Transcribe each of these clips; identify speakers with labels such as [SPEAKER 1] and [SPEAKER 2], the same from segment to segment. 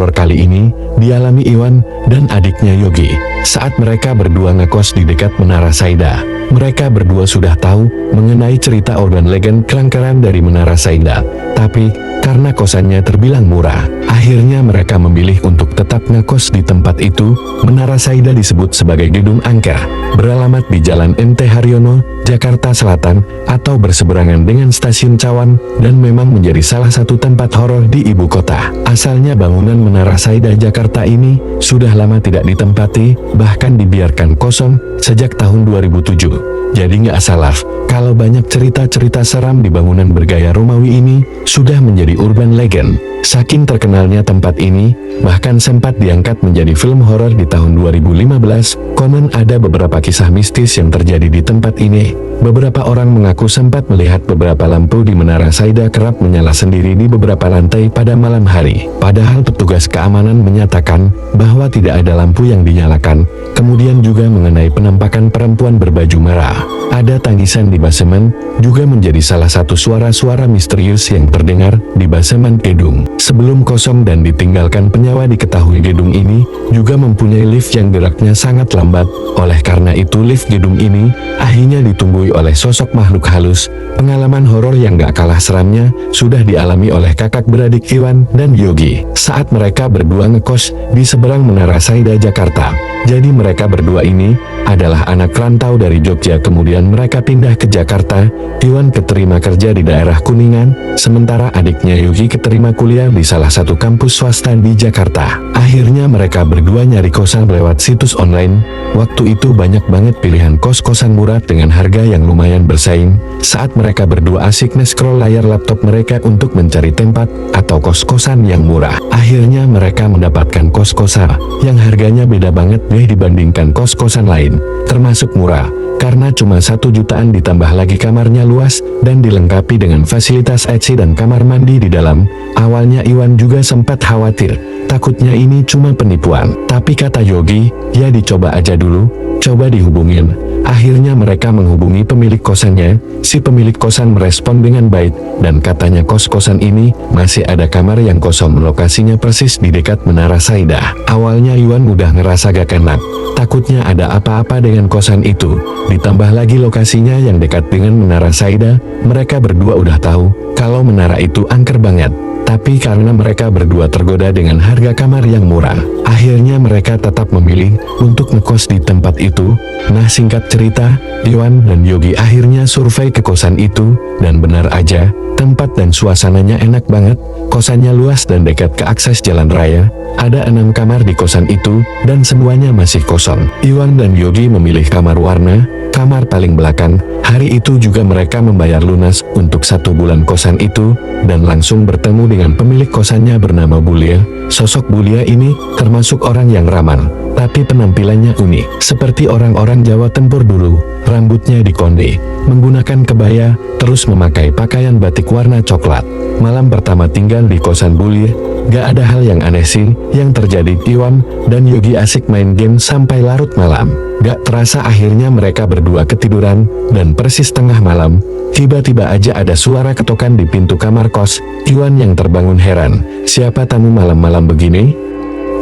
[SPEAKER 1] horor kali ini dialami Iwan dan adiknya Yogi. Saat mereka berdua ngekos di dekat Menara Saida, mereka berdua sudah tahu mengenai cerita urban legend kelangkaran dari Menara Saida. Tapi, karena kosannya terbilang murah, akhirnya mereka memilih untuk tetap ngekos di tempat itu. Menara Saida disebut sebagai gedung angker, beralamat di Jalan MT Haryono, Jakarta Selatan, atau berseberangan dengan Stasiun Cawan, dan memang menjadi salah satu tempat horor di ibu kota. Asalnya bangunan Menara Saida Jakarta ini sudah lama tidak ditempati, bahkan dibiarkan kosong sejak tahun 2007. Jadi nggak salah kalau banyak cerita-cerita seram di bangunan bergaya Romawi ini sudah menjadi urban legend. Saking terkenalnya tempat ini, bahkan sempat diangkat menjadi film horor di tahun 2015. Konon ada beberapa kisah mistis yang terjadi di tempat ini. Beberapa orang mengaku sempat melihat beberapa lampu di Menara Saida kerap menyala sendiri di beberapa lantai pada malam hari. Padahal petugas keamanan menyatakan bahwa tidak ada lampu yang dinyalakan. Kemudian juga mengenai penampakan perempuan berbaju merah. Ada tangisan di basemen, juga menjadi salah satu suara-suara misterius yang terdengar di basemen gedung. Sebelum kosong dan ditinggalkan penyewa, diketahui gedung ini juga mempunyai lift yang geraknya sangat lambat. Oleh karena itu lift gedung ini akhirnya ditunggui oleh sosok makhluk halus. Pengalaman horor yang gak kalah seramnya sudah dialami oleh kakak beradik Iwan dan Yogi saat mereka berdua ngekos di seberang Menara Saida Jakarta. Jadi mereka berdua ini adalah anak rantau dari Jogja, kemudian mereka pindah ke Jakarta. Iwan keterima kerja di daerah Kuningan, sementara adiknya Yogi keterima kuliah di salah satu kampus swasta di Jakarta. Akhirnya mereka berdua nyari kosan lewat situs online. Waktu itu banyak banget pilihan kos-kosan murah dengan harga yang lumayan bersaing. Saat mereka berdua asik nge-scroll layar laptop mereka untuk mencari tempat atau kos-kosan yang murah, akhirnya mereka mendapatkan kos-kosan yang harganya beda banget deh dibandingkan kos-kosan lain, termasuk murah. Karena cuma 1 jutaan ditambah lagi kamarnya luas dan dilengkapi dengan fasilitas AC dan kamar mandi di dalam. Awalnya Iwan juga sempat khawatir, takutnya ini cuma penipuan. Tapi kata Yogi, ya dicoba aja dulu, coba dihubungin. Akhirnya mereka menghubungi pemilik kosannya. Si pemilik kosan merespon dengan baik, dan katanya kos-kosan ini masih ada kamar yang kosong. Lokasinya persis di dekat Menara Saida. Awalnya Iwan udah ngerasa gak enak, takutnya ada apa-apa dengan kosan itu. Ditambah lagi lokasinya yang dekat dengan Menara Saida. Mereka berdua udah tahu kalau menara itu angker banget. Tapi karena mereka berdua tergoda dengan harga kamar yang murah, akhirnya mereka tetap memilih untuk ngekos di tempat itu. Nah, singkat cerita, Iwan dan Yogi akhirnya survei ke kosan itu, dan benar aja, tempat dan suasananya enak banget. Kosannya luas dan dekat ke akses jalan raya. Ada 6 kamar di kosan itu, dan semuanya masih kosong. Iwan dan Yogi memilih kamar warna, kamar paling belakang. Hari itu juga mereka membayar lunas untuk 1 bulan kosan itu, dan langsung bertemu dengan pemilik kosannya bernama Bulia. Sosok Bulia ini termasuk orang yang ramah, tapi penampilannya unik, seperti orang-orang Jawa Tempur dulu. Rambutnya dikonde, menggunakan kebaya, terus memakai pakaian batik warna coklat. Malam pertama tinggal di kosan Bulia, gak ada hal yang aneh sih yang terjadi. Iwan dan Yogi asik main game sampai larut malam. Gak terasa akhirnya mereka berdua ketiduran, dan persis tengah malam, tiba-tiba aja ada suara ketokan di pintu kamar kos. Iwan yang terbangun heran, siapa tamu malam-malam begini?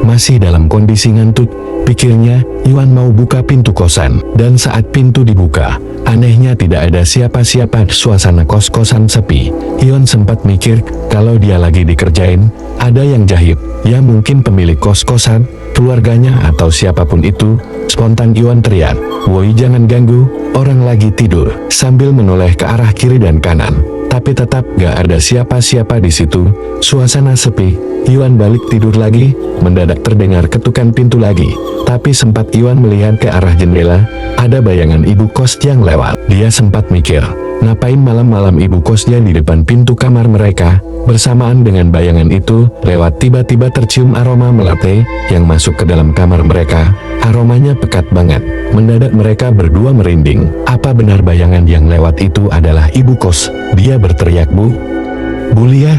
[SPEAKER 1] Masih dalam kondisi ngantuk, pikirnya, Iwan mau buka pintu kosan, dan saat pintu dibuka, anehnya tidak ada siapa-siapa. Suasana kos-kosan sepi. Iwan sempat mikir, kalau dia lagi dikerjain, ada yang jahit, ya mungkin pemilik kos-kosan, keluarganya atau siapapun itu. Spontan Iwan teriak, "Woi jangan ganggu, orang lagi tidur," sambil menoleh ke arah kiri dan kanan. Tapi tetap gak ada siapa-siapa di situ. Suasana sepi. Iwan balik tidur lagi. Mendadak terdengar ketukan pintu lagi. Tapi sempat Iwan melihat ke arah jendela, ada bayangan ibu kos yang lewat. Dia sempat mikir, ngapain malam-malam ibu kosnya di depan pintu kamar mereka. Bersamaan dengan bayangan itu, lewat tiba-tiba tercium aroma melate yang masuk ke dalam kamar mereka. Aromanya pekat banget. Mendadak mereka berdua merinding. Apa benar bayangan yang lewat itu adalah ibu kos? Dia berteriak, Bulia.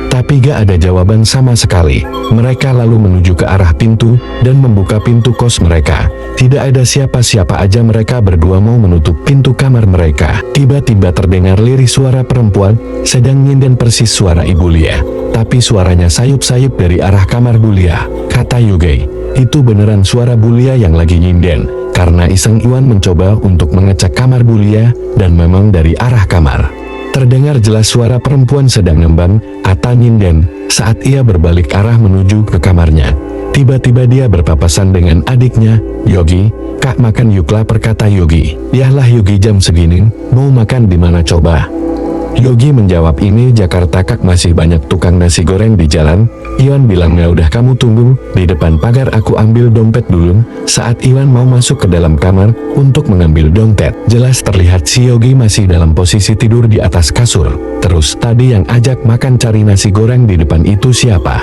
[SPEAKER 1] Tapi gak ada jawaban sama sekali. Mereka lalu menuju ke arah pintu dan membuka pintu kos mereka. Tidak ada siapa-siapa aja. Mereka berdua mau menutup pintu kamar mereka. Tiba-tiba terdengar lirih suara perempuan sedang nyinden, persis suara Ibu Lia. Tapi suaranya sayup-sayup dari arah kamar Bulia, kata Yogi. Itu beneran suara Bulia yang lagi nyinden. Karena iseng Iwan mencoba untuk mengecek kamar Bulia, dan memang dari arah kamar terdengar jelas suara perempuan sedang nembang atau nyinden saat ia berbalik arah menuju ke kamarnya. Tiba-tiba dia berpapasan dengan adiknya, Yogi. "Kak, makan yuk," perkata Yogi. "Yahlah Yogi, jam segini, mau makan di mana coba?" Yogi menjawab, "Ini Jakarta Kak, masih banyak tukang nasi goreng di jalan." Iwan bilang, "Ya udah kamu tunggu di depan pagar, aku ambil dompet dulu." Saat Iwan mau masuk ke dalam kamar untuk mengambil dompet, jelas terlihat si Yogi masih dalam posisi tidur di atas kasur. Terus tadi yang ajak makan cari nasi goreng di depan itu siapa?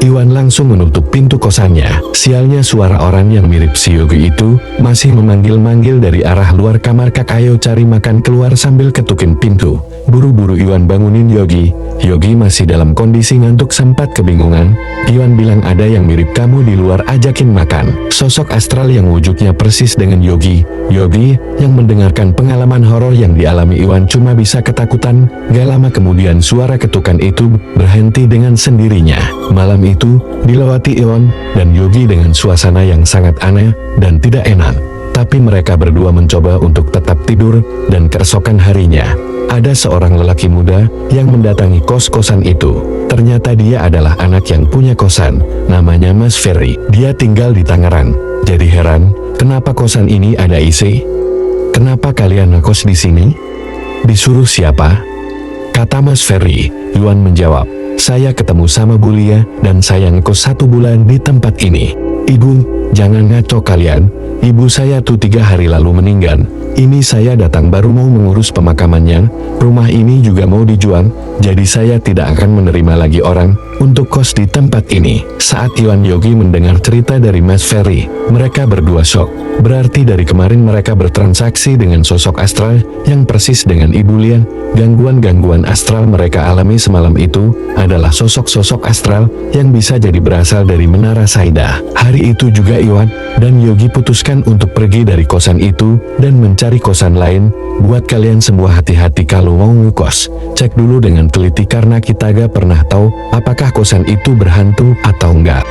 [SPEAKER 1] Iwan langsung menutup pintu kosannya. Sialnya, suara orang yang mirip si Yogi itu masih memanggil-manggil dari arah luar kamar. "Kak, ayo cari makan," keluar sambil ketukin pintu. Buru-buru Iwan bangunin Yogi. Yogi masih dalam kondisi ngantuk sempat kebingungan. Iwan bilang, "Ada yang mirip kamu di luar, ajakin makan." Sosok astral yang wujudnya persis dengan Yogi. Yogi yang mendengarkan pengalaman horor yang dialami Iwan cuma bisa ketakutan. Gak lama kemudian suara ketukan itu berhenti dengan sendirinya. Malam itu dilewati Iwan dan Yogi dengan suasana yang sangat aneh dan tidak enak. Tapi mereka berdua mencoba untuk tetap tidur, dan keesokan harinya ada seorang lelaki muda yang mendatangi kos-kosan itu. Ternyata dia adalah anak yang punya kosan, namanya Mas Ferry. Dia tinggal di Tangerang. Jadi heran, kenapa kosan ini ada isi? "Kenapa kalian ngekos di sini?" "Disuruh siapa?" kata Mas Ferry. Iwan menjawab, "Saya ketemu sama Bulia dan saya ngekos 1 bulan di tempat ini." "Ibu, jangan ngaco kalian. Ibu saya tuh 3 hari lalu meninggal. Ini saya datang baru mau mengurus pemakamannya. Rumah ini juga mau dijual, jadi saya tidak akan menerima lagi orang untuk kos di tempat ini." Saat Iwan Yogi mendengar cerita dari Mas Ferry, mereka berdua shock. Berarti dari kemarin mereka bertransaksi dengan sosok astral yang persis dengan Ibu Lia. Gangguan-gangguan astral mereka alami semalam itu adalah sosok-sosok astral yang bisa jadi berasal dari Menara Saida. Hari itu juga Iwan dan Yogi putuskan untuk pergi dari kosan itu dan mencari kosan lain. Buat kalian semua, hati-hati kalau mau ngekos. Cek dulu dengan teliti karena kita gak pernah tahu apakah kosan itu berhantu atau enggak.